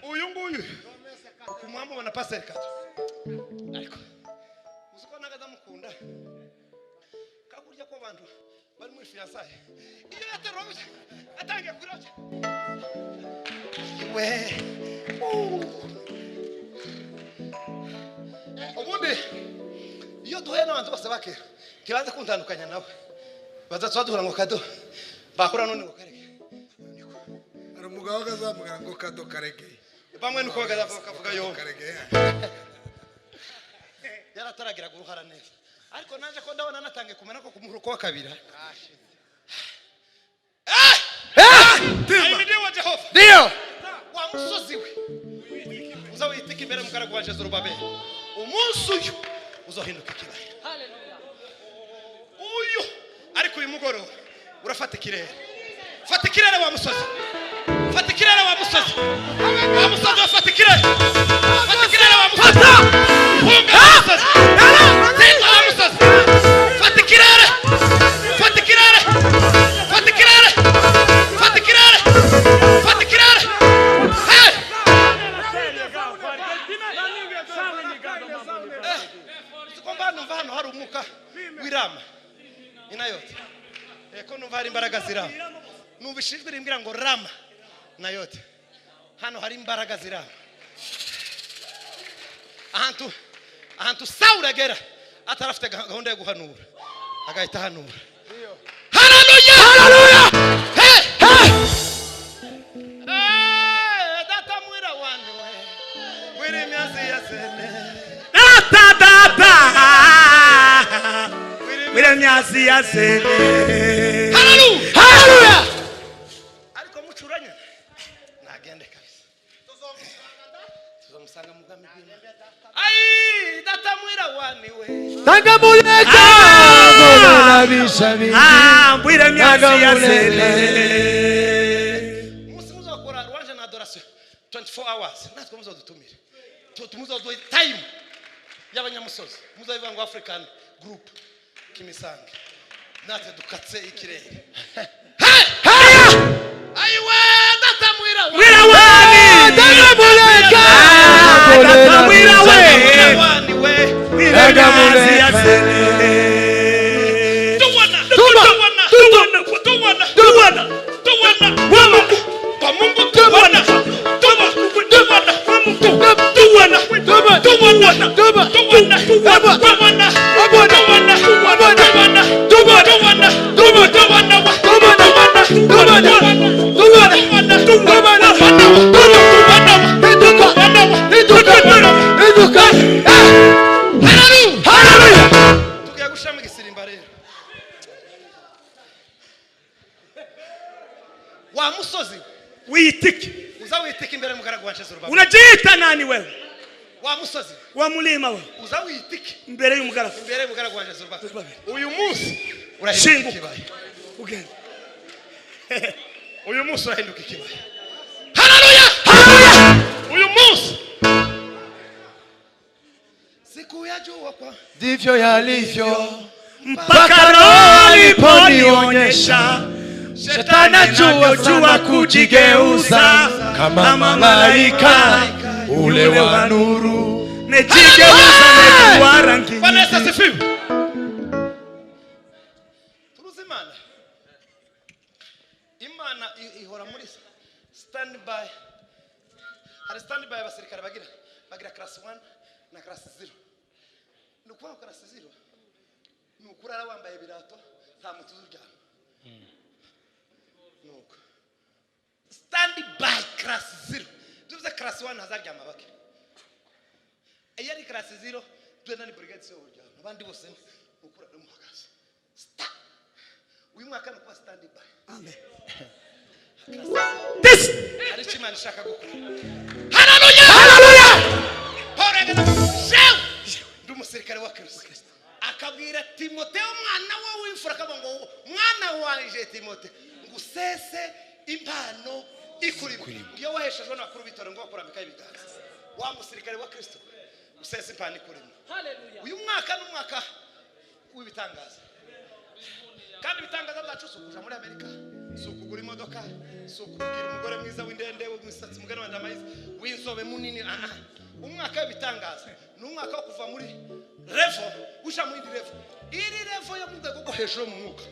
uyu nguyu kumwamba wana pastor kato ariko uziko nagaza mukunda kakurya ko bantu bari muri fiançaye iyo yateroje atangiye kuroje we ubundi iyo duhuye n'abantu bose bakera kibanza kuntandukanya nawe bazatwadura ngo kado bakura none ngo kareke ari umugabo akazamuga ngo kado kareke bamwe nuko bakavuga yo kareke yarataragira guruhara neza ariko naje ko ndabona natangiye kumena ko kumuruko wa kabira ndio wa musozi we uzawitika imbere mukaragu wa Jesu Rubabeli umunsi uyu uzohinduka ikibaya haleluya uyu ariko uyu mugoroba urafata ikirere fata ikirere wa musozi fata ikirere wa musozi fata ikirere fata ikirere wa musozi funga wa musozi zinga wa musozi fata ikirere fata ikirere fata ikirere fata ikirere fata ikirere sikomba numva hano hari umuka wirama inayote Eko numva hari imbaraga zirama. Numva ishijwe rimbwira ngo rama na yote. Hano hari imbaraga zirama. Ahantu Sawuli agera atarafite gahunda yo guhanura. Agahita hanura. Haleluya! Haleluya! Hey! Hey! Data mwira wanu we. Wiri myazi yasene. Data. Wiri myazi yasene. Haleluya! Haleluya! Ariko mucuranya. Nagende kabisa. Tuzomusanga mugami bw'Imana. Ai, data mwira wani we. Tagamuleka bonabishabi. Wiri myazi yasene. Muzo kora rwanje na adoration 24 hours. Natwe muzo dutumire. Tumuzo do time. Y'abanyamusozi. Muzo biva ngo African group Kimisange. Natwe dukatse ikirere. Aiwa data mwira wani. Mwira wani. Tagamuleka mwira wani we. Mwira myazi yasene. Wa musozi Witiki. uzawitiki imbere mugaragu wanje Zorobabeli. Unajiita nani wewe? Wa musozi Wa mulima wewe. uzawitiki Imbere y'umugaragu. imbere mugaragu wanje Zorobabeli. Zorobabeli. Uyu munsi Shingu. urahinduka ikibaya. Ugende. Uyu munsi urahinduka ikibaya. Haleluya! Haleluya! Uyu munsi siku ya jua kwa Ndivyo yalivyo Mpaka roho aliponionyesha Shetani anajua kujigeuza kama malaika ule wa nuru. Nejigeuza nekuwa rangi. Bwana Yesu asifiwe. Turuzimana. Imana ihora muri standby. Hari standby abasirikare bagira class 1 na class 0. Nuko class 0 nukurara wambaye birato nta mutuzo uryama. Nuko standby class 0. Tuvuze class 1 hazaryama bake. Eyari class 0 twenda ni brigade so uryama. Abandi bose ukura umuhagaze. Stop. Uyu mwaka no kwa standby. Amen. This. Hari kimana shaka gukora. Haleluya! Haleluya! Porega shout. Ndumusirikare wa Kristo. Akabwira Timotheo mwana wawe w'imfura kabongo mwana wanje Timotheo ngusese impano ikuri. Iyo waheshejwe nakuru bitoro ngo kurambika ibiganza. Wa musirikare wa Kristo usese impano ikuri. Haleluya! Uyu mwaka n'umwaka w'ibitangaza. Kandi bitangaza byacu sukuja muri Amerika. Sukugura imodoka, sukugira umugore mwiza w'indende w'umusatsi mugana wa ndamayize w'inzobe munini. Umwaka w'ibitangaza n'umwaka wo kuva muri level usha muri level. Iri level yo mudego go hejuru mu mwuka.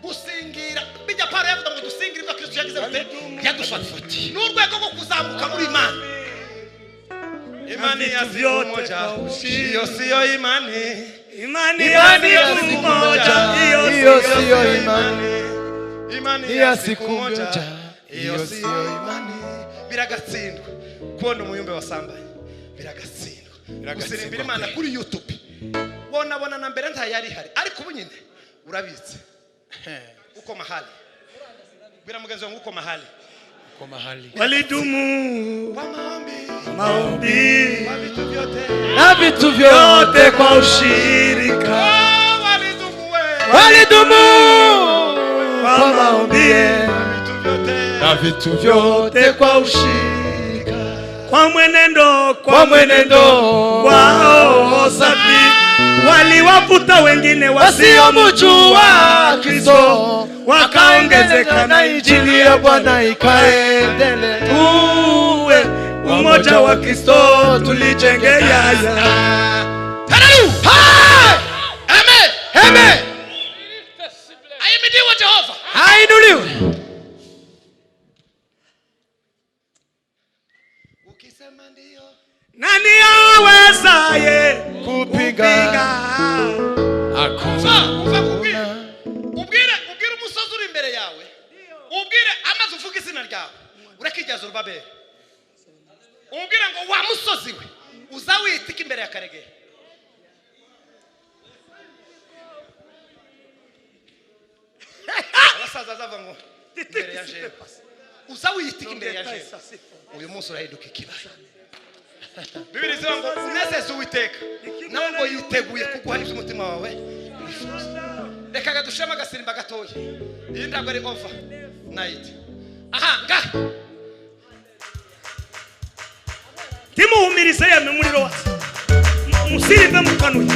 Gusingira bijya para yavuga ngo dusingira ibyo Kristo yagize bite yadufati. N'urwego rwo kuzamuka muri Imana. Imani ya siku moja. Hiyo sio imani. Imani ya siku moja. Hiyo sio imani. Imani ya siku moja. Hiyo sio imani. Biragatsindwa. Kubona umuyumbe wasambaye. Biragatsindwa. Gusirimbira Imana kuri YouTube. Bona na mbere nta yari hari. Ariko ubu nyine urabizi. Uko mahali. Bira mugenzi wangu uko mahali. kwa mahali walidumu Kwa maombi Kwa vitu vyote. na vitu vyote kwa ushirika, walidumu kwa maombi na vitu vyote kwa ushirika, kwa mwenendo wao safi, waliwavuta wengine wasiomjua Kristo, wakaongezeka na injili ya Bwana ikaendelea. uwe umoja wa Kristo tulijenge yaya. Hallelujah! Amen. Amen. Ayimidiwe Jehova. ainuliwe. Ukisema ndio, Nani awezaye kupinga? ubwire umusozi uri imbere yawe, ubwire amaze uvuga izina ryawe, urakijyaza urubabere, ubwire ngo wa musozi we uza witika imbere ya Karegeya. Abasaza zava ngo imbere ya Jewe, uza witika imbere ya Jewe, uyu munsi urahinduka ikibaya. Bibiri zivuga ngo unezeze Uwiteka nawe ngo yiteguye kuguha ibyo umutima wawe wifuza. Reka dushema agasimba gatoya, iyi ntabwo ari over night. Aha nga timuhumirize yame umuriro wose musirimbe mukanuye.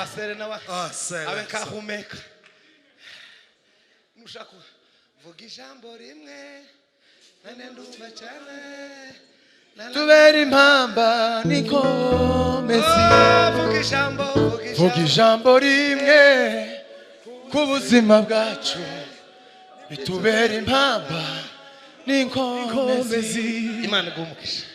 pasere nawe sele. abe nkahumeka nushaka vuga ijambo rimwe nane ndumva cyane tubera impamba n'ikomezi vuga ijambo rimwe ku buzima bwacu bitubera impamba n'inkomezi Imana igumugisha